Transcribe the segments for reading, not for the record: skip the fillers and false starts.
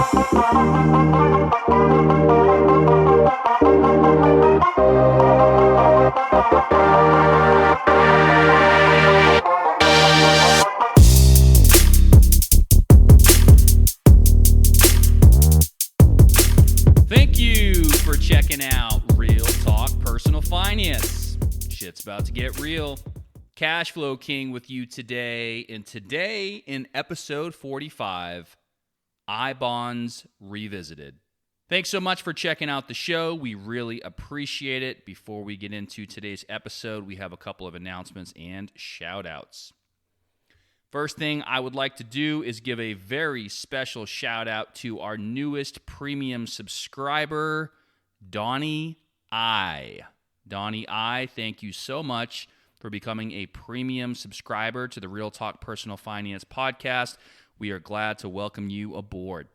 Thank you for checking out Real Talk Personal Finance. Shit's about to get real. Cash Flow King with you today. And today in episode 45, iBonds Revisited. Thanks so much for checking out the show. We really appreciate it. Before we get into today's episode, we have a couple of announcements and shout outs. First thing I would like to do is give a very special shout out to our newest premium subscriber, Donnie I. Donnie I, thank you so much for becoming a premium subscriber to the Real Talk Personal Finance podcast. We are glad to welcome you aboard.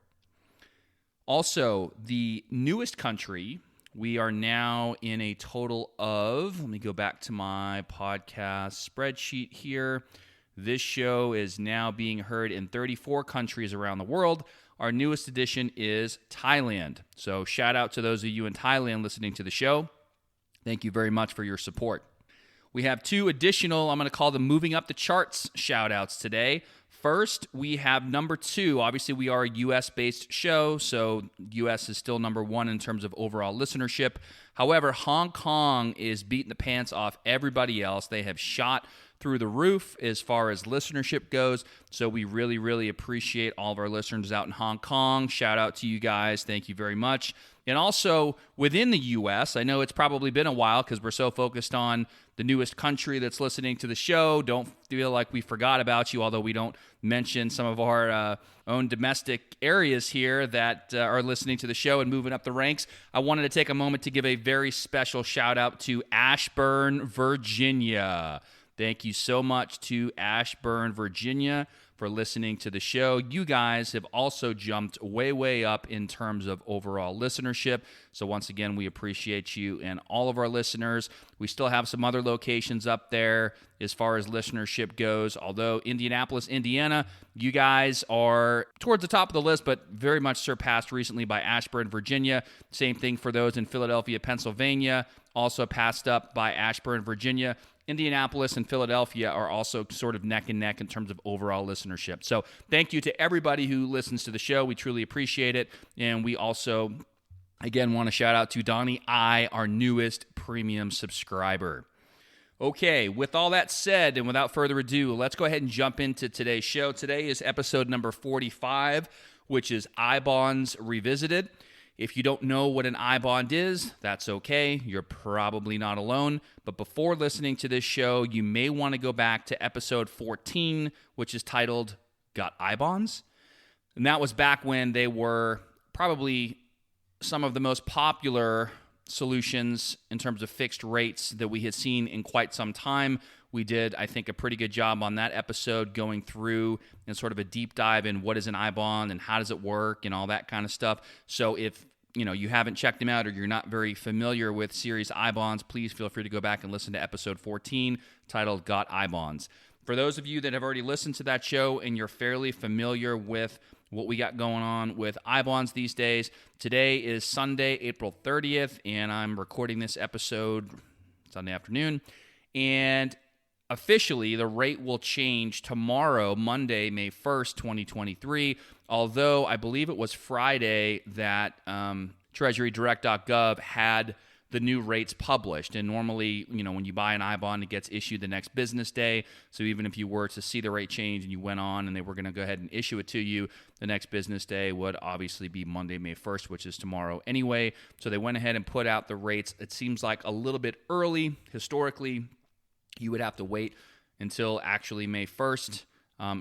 Also, the newest country, we are now in a total of, let me go back to my podcast spreadsheet here. This show is now being heard in 34 countries around the world. Our newest edition is Thailand. So shout out to those of you in Thailand listening to the show. Thank you very much for your support. We have two additional, I'm going to call them moving up the charts shout outs today. First, we have number 2. Obviously, we are a U.S.-based show, so U.S. is still number 1 in terms of overall listenership. However, Hong Kong is beating the pants off everybody else. They have shot through the roof as far as listenership goes, so we really, really appreciate all of our listeners out in Hong Kong. Shout out to you guys. Thank you very much. And also, within the U.S., I know it's probably been a while because we're so focused on the newest country that's listening to the show. Don't feel like we forgot about you, although we don't mention some of our own domestic areas here that are listening to the show and moving up the ranks. I wanted to take a moment to give a very special shout-out to Ashburn, Virginia. Thank you so much to Ashburn, Virginia, for listening to the show. You guys have also jumped way, way up in terms of overall listenership. So once again, we appreciate you and all of our listeners. We still have some other locations up there as far as listenership goes. Although Indianapolis, Indiana, you guys are towards the top of the list, but very much surpassed recently by Ashburn, Virginia. Same thing for those in Philadelphia, Pennsylvania, also passed up by Ashburn, Virginia. Indianapolis and Philadelphia are also sort of neck and neck in terms of overall listenership. So thank you to everybody who listens to the show. We truly appreciate it. And we also, again, want to shout out to Donnie I, our newest premium subscriber. Okay, with all that said, and without further ado, let's go ahead and jump into today's show. Today is episode number 45, which is iBonds Revisited. If you don't know what an iBond is, that's okay. You're probably not alone. But before listening to this show, you may want to go back to episode 14, which is titled Got iBonds? And that was back when they were probably some of the most popular solutions in terms of fixed rates that we had seen in quite some time. We did, I think, a pretty good job on that episode going through and sort of a deep dive in what is an iBond and how does it work and all that kind of stuff. So if you haven't checked them out or you're not very familiar with Series iBonds, please feel free to go back and listen to episode 14 titled Got iBonds. For those of you that have already listened to that show and you're fairly familiar with what we got going on with iBonds these days, today is Sunday, April 30th, and I'm recording this episode Sunday afternoon. And officially, the rate will change tomorrow, Monday, May 1st, 2023, although I believe it was Friday that TreasuryDirect.gov had the new rates published. And normally, when you buy an iBond, it gets issued the next business day. So even if you were to see the rate change and you went on and they were going to go ahead and issue it to you, the next business day would obviously be Monday, May 1st, which is tomorrow anyway. So they went ahead and put out the rates. It seems like a little bit early. Historically, you would have to wait until actually May 1st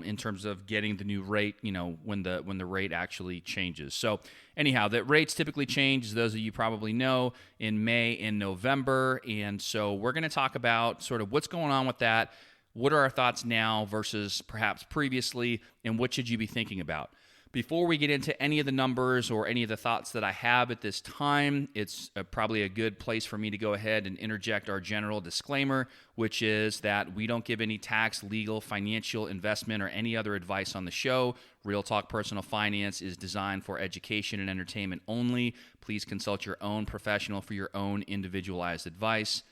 in terms of getting the new rate, when the rate actually changes. So anyhow, the rates typically change, as those of you probably know, in May and November. And so we're going to talk about sort of what's going on with that. What are our thoughts now versus perhaps previously, and what should you be thinking about? Before we get into any of the numbers or any of the thoughts that I have at this time, it's probably a good place for me to go ahead and interject our general disclaimer, which is that we don't give any tax, legal, financial, investment, or any other advice on the show. Real Talk Personal Finance is designed for education and entertainment only. Please consult your own professional for your own individualized advice.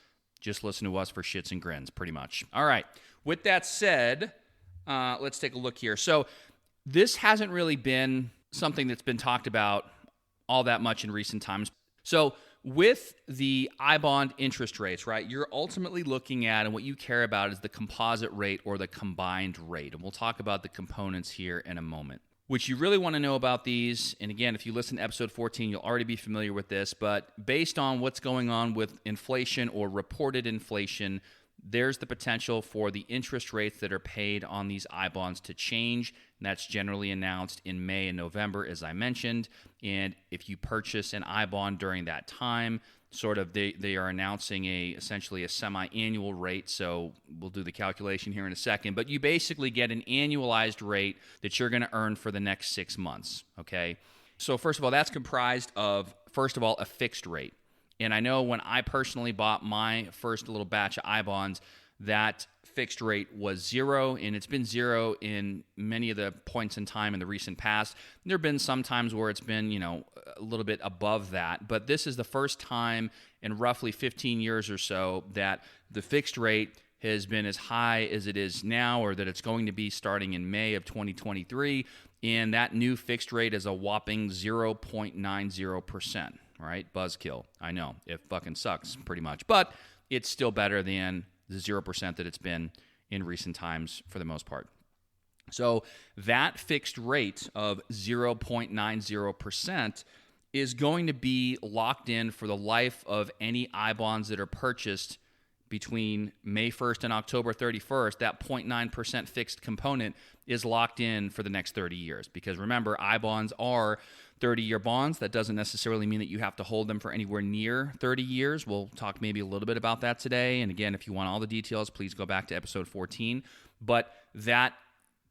Just listen to us for shits and grins, pretty much. All right. With that said, let's take a look here. So this hasn't really been something that's been talked about all that much in recent times. So with the iBond interest rates, right, you're ultimately looking at, and what you care about is the composite rate or the combined rate. And we'll talk about the components here in a moment. What you really want to know about these, and again, if you listen to episode 14, you'll already be familiar with this, but based on what's going on with inflation or reported inflation, there's the potential for the interest rates that are paid on these iBonds to change, and that's generally announced in May and November, as I mentioned. And if you purchase an iBond during that time, they are announcing essentially a semi-annual rate. So we'll do the calculation here in a second, but you basically get an annualized rate that you're going to earn for the next 6 months. Okay. So first of all, that's comprised of, a fixed rate. And I know when I personally bought my first little batch of iBonds, that fixed rate was 0, and it's been 0 in many of the points in time in the recent past. There have been some times where it's been, a little bit above that, but this is the first time in roughly 15 years or so that the fixed rate has been as high as it is now, or that it's going to be starting in May of 2023, and that new fixed rate is a whopping 0.90%. Right? Buzzkill. I know. It fucking sucks pretty much. But it's still better than the 0% that it's been in recent times for the most part. So that fixed rate of 0.90% is going to be locked in for the life of any iBonds that are purchased between May 1st and October 31st. That 0.9% fixed component is locked in for the next 30 years. Because remember, iBonds are 30-year bonds. That doesn't necessarily mean that you have to hold them for anywhere near 30 years. We'll talk maybe a little bit about that today. And again, if you want all the details, please go back to episode 14. But that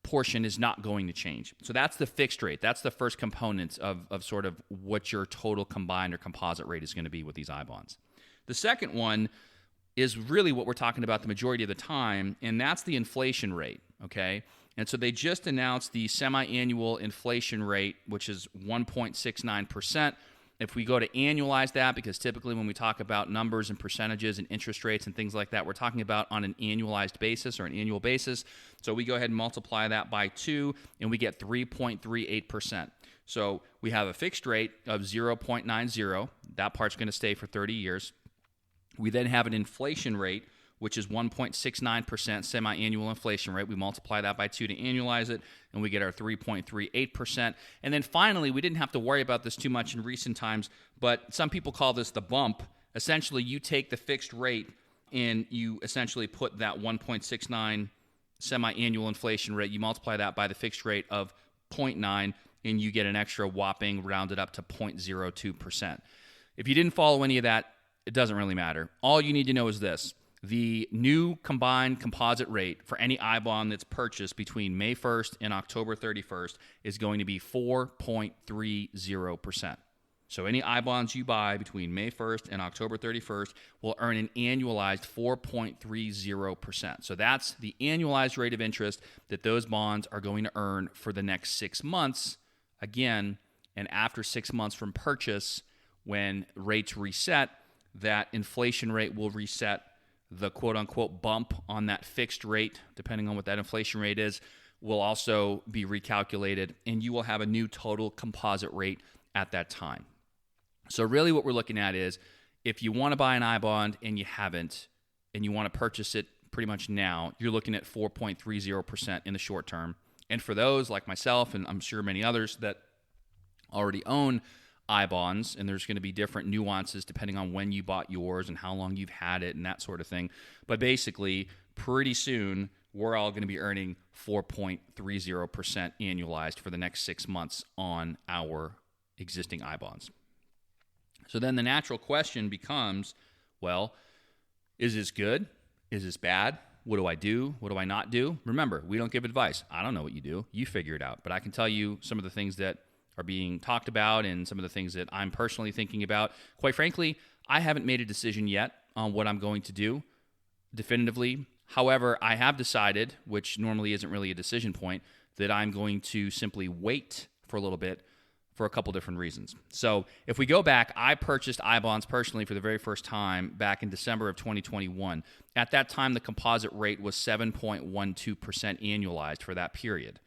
portion is not going to change. So that's the fixed rate. That's the first component of sort of what your total combined or composite rate is going to be with these iBonds. The second one is really what we're talking about the majority of the time, and that's the inflation rate, okay? And so they just announced the semi-annual inflation rate, which is 1.69%. If we go to annualize that, because typically when we talk about numbers and percentages and interest rates and things like that, we're talking about on an annualized basis or an annual basis. So we go ahead and multiply that by 2, and we get 3.38%. So we have a fixed rate of 0.90. That part's going to stay for 30 years. We then have an inflation rate, which is 1.69% semi-annual inflation rate. We multiply that by 2 to annualize it, and we get our 3.38%. And then finally, we didn't have to worry about this too much in recent times, but some people call this the bump. Essentially, you take the fixed rate and you essentially put that 1.69 semi-annual inflation rate, you multiply that by the fixed rate of 0.9, and you get an extra whopping rounded up to 0.02%. If you didn't follow any of that, it doesn't really matter. All you need to know is this. The new combined composite rate for any iBond that's purchased between May 1st and October 31st is going to be 4.30%. So any iBonds you buy between May 1st and October 31st will earn an annualized 4.30%. So that's the annualized rate of interest that those bonds are going to earn for the next 6 months. Again, and after 6 months from purchase, when rates reset, that inflation rate will reset. The quote-unquote bump on that fixed rate, depending on what that inflation rate is, will also be recalculated, and you will have a new total composite rate at that time. So really what we're looking at is if you want to buy an iBond and you haven't, and you want to purchase it pretty much now, you're looking at 4.30% in the short term. And for those like myself, and I'm sure many others that already own iBonds, and there's going to be different nuances depending on when you bought yours and how long you've had it and that sort of thing. But basically, pretty soon, we're all going to be earning 4.30% annualized for the next 6 months on our existing iBonds. So then the natural question becomes, well, is this good? Is this bad? what do I do? What do I not do? Remember, we don't give advice. I don't know what you do. You figure it out. But I can tell you some of the things that are being talked about and some of the things that I'm personally thinking about. Quite frankly, I haven't made a decision yet on what I'm going to do definitively. However, I have decided, which normally isn't really a decision point, that I'm going to simply wait for a little bit for a couple different reasons. So if we go back, I purchased iBonds personally for the very first time back in December of 2021. At that time, the composite rate was 7.12% annualized for that period.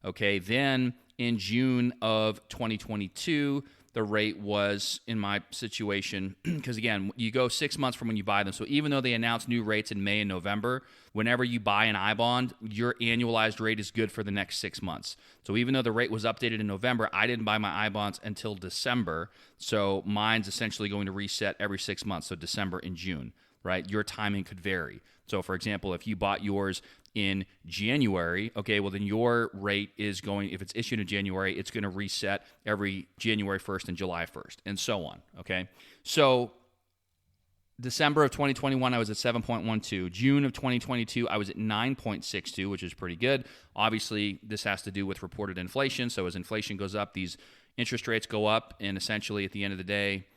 Okay, then in June of 2022, the rate was, in my situation, because again, you go 6 months from when you buy them. So even though they announce new rates in May and November, whenever you buy an iBond, your annualized rate is good for the next 6 months. So even though the rate was updated in November, I didn't buy my iBonds until December. So mine's essentially going to reset every 6 months, so December and June, right? Your timing could vary. So for example, if you bought yours in January, okay, well then your rate is going, if it's issued in January, it's going to reset every January 1st and July 1st, and so on, okay? So December of 2021, I was at 7.12. June of 2022, I was at 9.62, which is pretty good. Obviously, this has to do with reported inflation, so as inflation goes up, these interest rates go up, and essentially at the end of the day,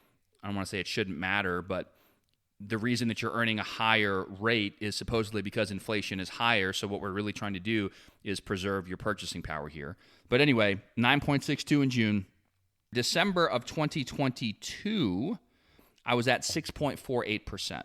I don't want to say it shouldn't matter, but the reason that you're earning a higher rate is supposedly because inflation is higher. So what we're really trying to do is preserve your purchasing power here. But anyway, 9.62 in June. December of 2022, I was at 6.48%.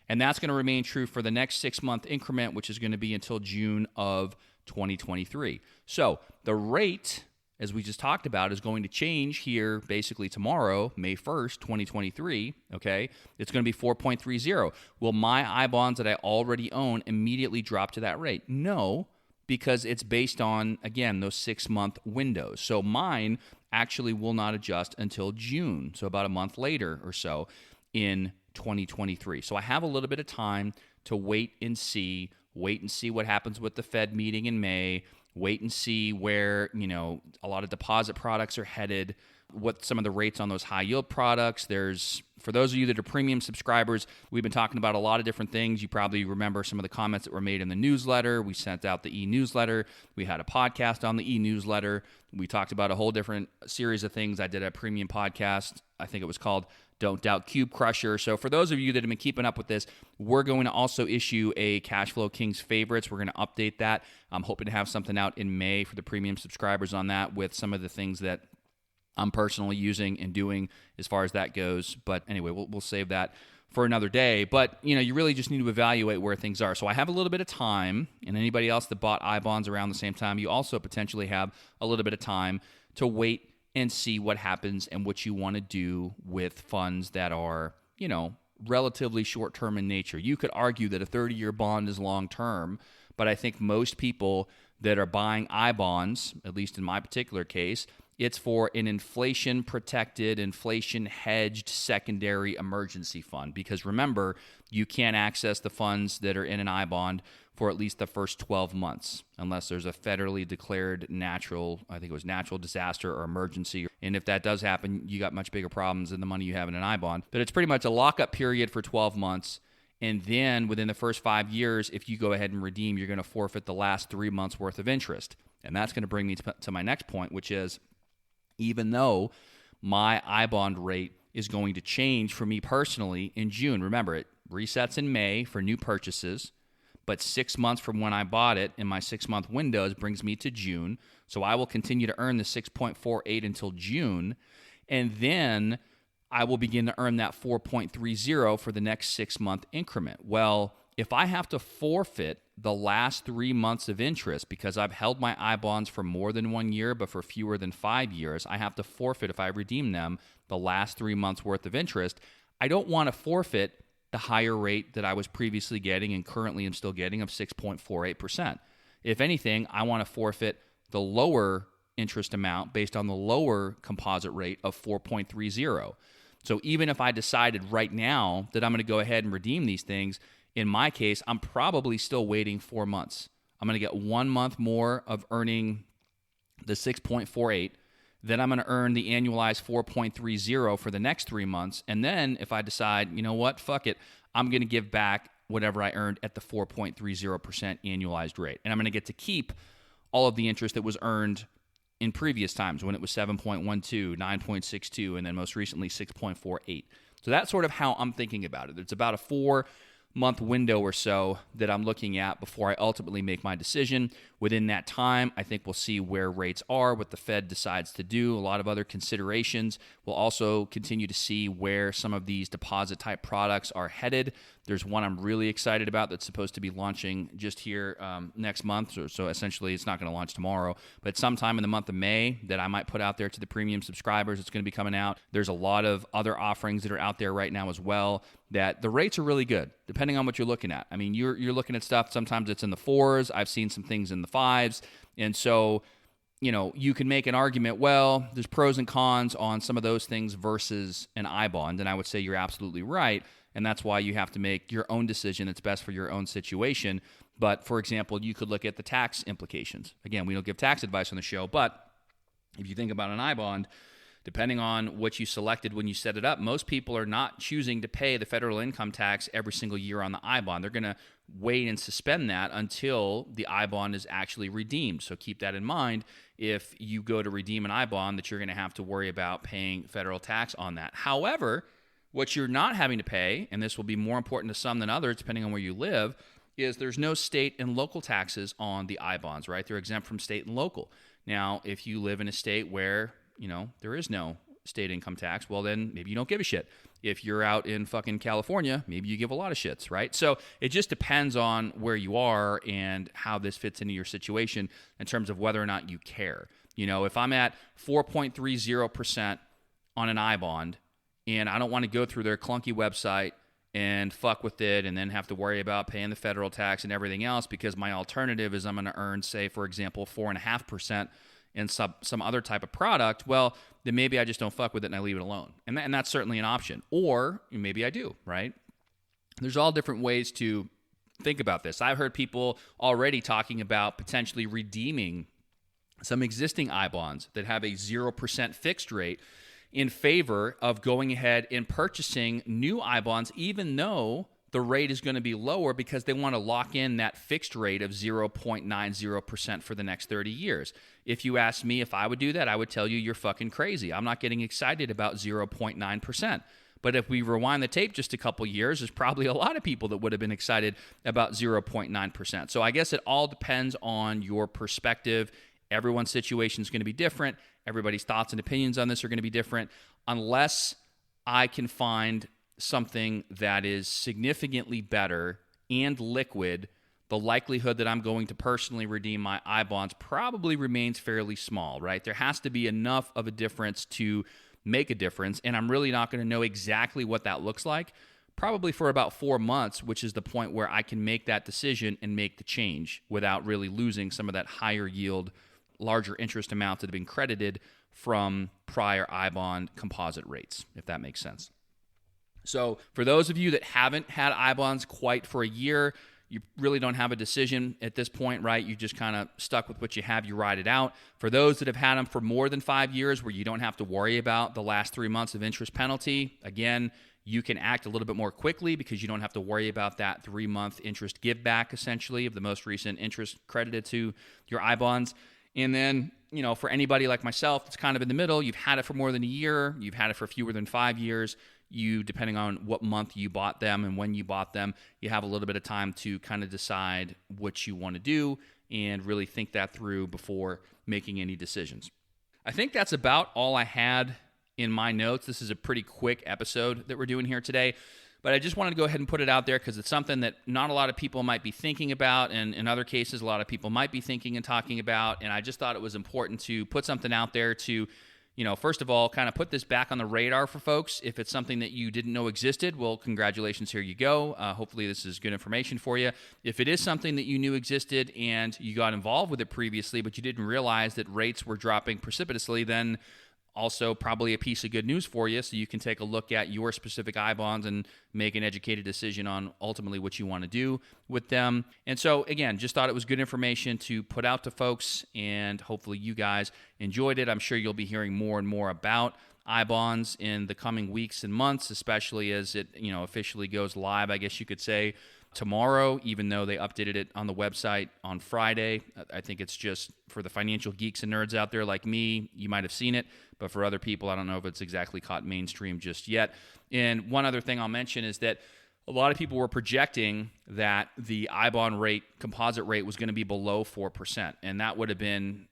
And that's going to remain true for the next 6 month increment, which is going to be until June of 2023. So the rate, as we just talked about, is going to change here basically tomorrow, May 1st, 2023, okay? It's going to be 4.30. Will my iBonds that I already own immediately drop to that rate? No, because it's based on, again, those 6 month windows. So mine actually will not adjust until June, so about a month later or so in 2023. So I have a little bit of time to wait and see what happens with the Fed meeting in May, wait and see where, a lot of deposit products are headed, what some of the rates on those high yield products. For those of you that are premium subscribers, we've been talking about a lot of different things. You probably remember some of the comments that were made in the newsletter. We sent out the e-newsletter. We had a podcast on the e-newsletter. We talked about a whole different series of things. I did a premium podcast. I think it was called Don't Doubt Cube Crusher. So for those of you that have been keeping up with this, we're going to also issue a Cashflow Kings favorites. We're going to update that. I'm hoping to have something out in May for the premium subscribers on that with some of the things that I'm personally using and doing as far as that goes. But anyway, we'll save that for another day. But, you really just need to evaluate where things are. So I have a little bit of time, and anybody else that bought iBonds around the same time, you also potentially have a little bit of time to wait and see what happens and what you want to do with funds that are, relatively short-term in nature. You could argue that a 30-year bond is long-term, but I think most people that are buying iBonds, at least in my particular case, it's for an inflation-protected, inflation-hedged secondary emergency fund. Because remember, you can't access the funds that are in an iBond for at least the first 12 months, unless there's a federally declared natural disaster or emergency. And if that does happen, you got much bigger problems than the money you have in an iBond. But it's pretty much a lockup period for 12 months. And then within the first 5 years, if you go ahead and redeem, you're going to forfeit the last 3 months worth of interest. And that's going to bring me to my next point, which is, even though my iBond rate is going to change for me personally in June, remember, it resets in May for new purchases, but 6 months from when I bought it in my 6 month windows brings me to June. So I will continue to earn the 6.48 until June, and then I will begin to earn that 4.30 for the next 6 month increment. Well, if I have to forfeit the last 3 months of interest because I've held my iBonds for more than 1 year, but for fewer than 5 years, I have to forfeit, if I redeem them, the last 3 months worth of interest. I don't want to forfeit the higher rate that I was previously getting and currently am still getting of 6.48%. If anything, I want to forfeit the lower interest amount based on the lower composite rate of 4.30. So even if I decided right now that I'm going to go ahead and redeem these things, in my case, I'm probably still waiting 4 months. I'm going to get 1 month more of earning the 6.48. Then I'm going to earn the annualized 4.30 for the next 3 months. And then if I decide, fuck it, I'm going to give back whatever I earned at the 4.30% annualized rate. And I'm going to get to keep all of the interest that was earned in previous times when it was 7.12, 9.62, and then most recently 6.48. So that's sort of how I'm thinking about it. It's about a 4-month window or so that I'm looking at before I ultimately make my decision. Within that time, I think we'll see where rates are, what the Fed decides to do, a lot of other considerations. We'll also continue to see where some of these deposit-type products are headed. There's one I'm really excited about that's supposed to be launching just here next month. So essentially, it's not going to launch tomorrow, but sometime in the month of May that I might put out there to the premium subscribers. It's going to be coming out. There's a lot of other offerings that are out there right now as well that the rates are really good, depending on what you're looking at. I mean, you're looking at stuff, sometimes it's in the 4s. I've seen some things in the 5s. And so, you can make an argument, well, there's pros and cons on some of those things versus an iBond. And I would say you're absolutely right. And that's why you have to make your own decision that's best for your own situation. But for example, you could look at the tax implications. Again, we don't give tax advice on the show, but if you think about an iBond, depending on what you selected when you set it up, most people are not choosing to pay the federal income tax every single year on the iBond. They're going to wait and suspend that until the iBond is actually redeemed. So keep that in mind if you go to redeem an iBond, that you're going to have to worry about paying federal tax on that. However, what you're not having to pay, and this will be more important to some than others depending on where you live, is there's no state and local taxes on the iBonds, right? They're exempt from state and local. Now, if you live in a state where there is no state income tax, well, then maybe you don't give a shit. If you're out in fucking California, maybe you give a lot of shits, right? So it just depends on where you are and how this fits into your situation in terms of whether or not you care. If I'm at 4.30% on an iBond and I don't want to go through their clunky website and fuck with it and then have to worry about paying the federal tax and everything else, because my alternative is I'm going to earn, say, for example, 4.5% in some other type of product, well, then maybe I just don't fuck with it and I leave it alone. And that's certainly an option. Or maybe I do, right? There's all different ways to think about this. I've heard people already talking about potentially redeeming some existing iBonds that have a 0% fixed rate in favor of going ahead and purchasing new iBonds, even though the rate is going to be lower, because they want to lock in that fixed rate of 0.90% for the next 30 years. If you ask me if I would do that, I would tell you you're fucking crazy. I'm not getting excited about 0.9%. But if we rewind the tape just a couple years, there's probably a lot of people that would have been excited about 0.9%. So I guess it all depends on your perspective. Everyone's situation is going to be different. Everybody's thoughts and opinions on this are going to be different. Unless I can find something that is significantly better and liquid, the likelihood that I'm going to personally redeem my iBonds probably remains fairly small, right? There has to be enough of a difference to make a difference, and I'm really not going to know exactly what that looks like, probably for about 4 months, which is the point where I can make that decision and make the change without really losing some of that higher yield, larger interest amounts that have been credited from prior iBond composite rates, if that makes sense. So for those of you that haven't had iBonds quite for a year, you really don't have a decision at this point, right? You just kind of stuck with what you have, you ride it out. For those that have had them for more than 5 years, where you don't have to worry about the last 3 months of interest penalty, again, you can act a little bit more quickly because you don't have to worry about that 3-month interest give back, essentially, of the most recent interest credited to your iBonds. And then, for anybody like myself that's kind of in the middle, you've had it for more than a year, you've had it for fewer than 5 years, depending on what month you bought them and when you bought them, you have a little bit of time to kind of decide what you want to do and really think that through before making any decisions. I think that's about all I had in my notes. This is a pretty quick episode that we're doing here today, but I just wanted to go ahead and put it out there because it's something that not a lot of people might be thinking about, and in other cases, a lot of people might be thinking and talking about, and I just thought it was important to put something out there to first of all, kind of put this back on the radar for folks. If it's something that you didn't know existed, well, congratulations, here you go. Hopefully this is good information for you. If it is something that you knew existed and you got involved with it previously, but you didn't realize that rates were dropping precipitously, then also probably a piece of good news for you, so you can take a look at your specific iBonds and make an educated decision on ultimately what you want to do with them. And so, again, just thought it was good information to put out to folks, and hopefully you guys enjoyed it. I'm sure you'll be hearing more and more about iBonds in the coming weeks and months, especially as it officially goes live, I guess you could say, tomorrow, even though they updated it on the website on Friday. I think it's just for the financial geeks and nerds out there like me, you might have seen it, but for other people, I don't know if it's exactly caught mainstream just yet. And one other thing I'll mention is that a lot of people were projecting that the iBond rate, composite rate, was going to be below 4%, and that would have been,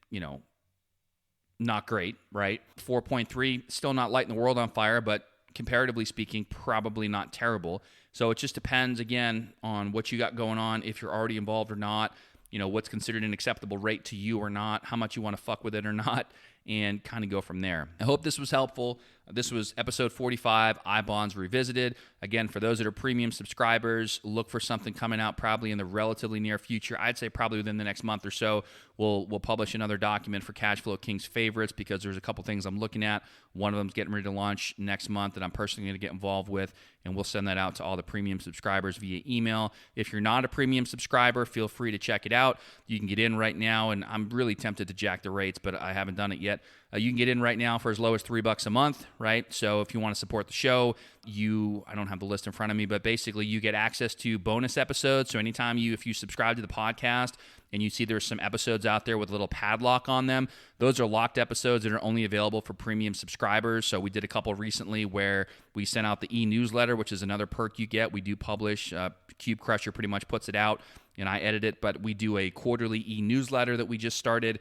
not great, right? 4.3, still not lighting the world on fire, but comparatively speaking, probably not terrible. So it just depends, again, on what you got going on, if you're already involved or not, what's considered an acceptable rate to you or not, how much you want to fuck with it or not, and kind of go from there. I hope this was helpful. This was episode 45, iBonds Revisited. Again, for those that are premium subscribers, look for something coming out probably in the relatively near future. I'd say probably within the next month or so, we'll publish another document for Cashflow King's favorites, because there's a couple things I'm looking at. One of them's getting ready to launch next month that I'm personally going to get involved with, and we'll send that out to all the premium subscribers via email. If you're not a premium subscriber, feel free to check it out. You can get in right now, and I'm really tempted to jack the rates, but I haven't done it yet. You can get in right now for as low as $3 a month, right? So if you want to support the show, I don't have the list in front of me, but basically you get access to bonus episodes. So anytime if you subscribe to the podcast and you see there's some episodes out there with a little padlock on them, those are locked episodes that are only available for premium subscribers. So we did a couple recently where we sent out the e-newsletter, which is another perk you get. We do publish, Cube Crusher pretty much puts it out, and I edit it, but we do a quarterly e-newsletter that we just started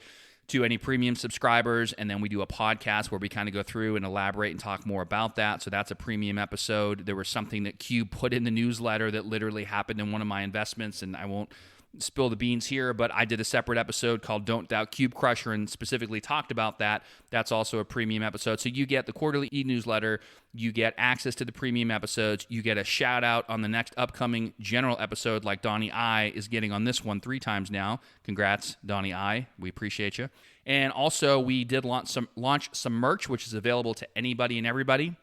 to any premium subscribers, and then we do a podcast where we kind of go through and elaborate and talk more about that. So that's a premium episode. There was something that Cube put in the newsletter that literally happened in one of my investments, and I won't spill the beans here, but I did a separate episode called Don't Doubt Cube Crusher and specifically talked about that. That's also a premium episode. So you get the quarterly e-newsletter, you get access to the premium episodes, you get a shout out on the next upcoming general episode like Donnie I is getting on this one 3 times now. Congrats, Donnie I. We appreciate you. And also we did launch some merch, which is available to anybody and everybody.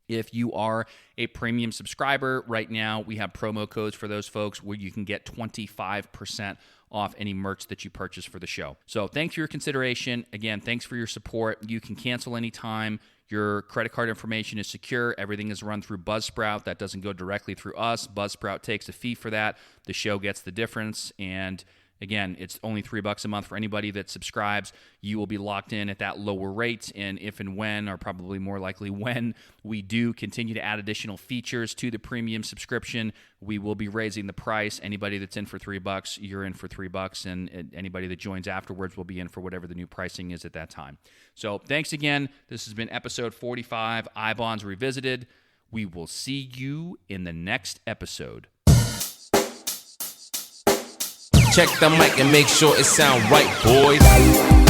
If you are a premium subscriber right now, we have promo codes for those folks where you can get 25% off any merch that you purchase for the show. So thanks for your consideration. Again, thanks for your support. You can cancel anytime. Your credit card information is secure. Everything is run through Buzzsprout. That doesn't go directly through us. Buzzsprout takes a fee for that. The show gets the difference. And again, it's only $3 a month for anybody that subscribes. You will be locked in at that lower rate, and if and when, or probably more likely when, we do continue to add additional features to the premium subscription, we will be raising the price. Anybody that's in for $3, you're in for $3, and anybody that joins afterwards will be in for whatever the new pricing is at that time. So thanks again. This has been episode 45, iBonds Revisited. We will see you in the next episode. Check the mic and make sure it sound right, boys.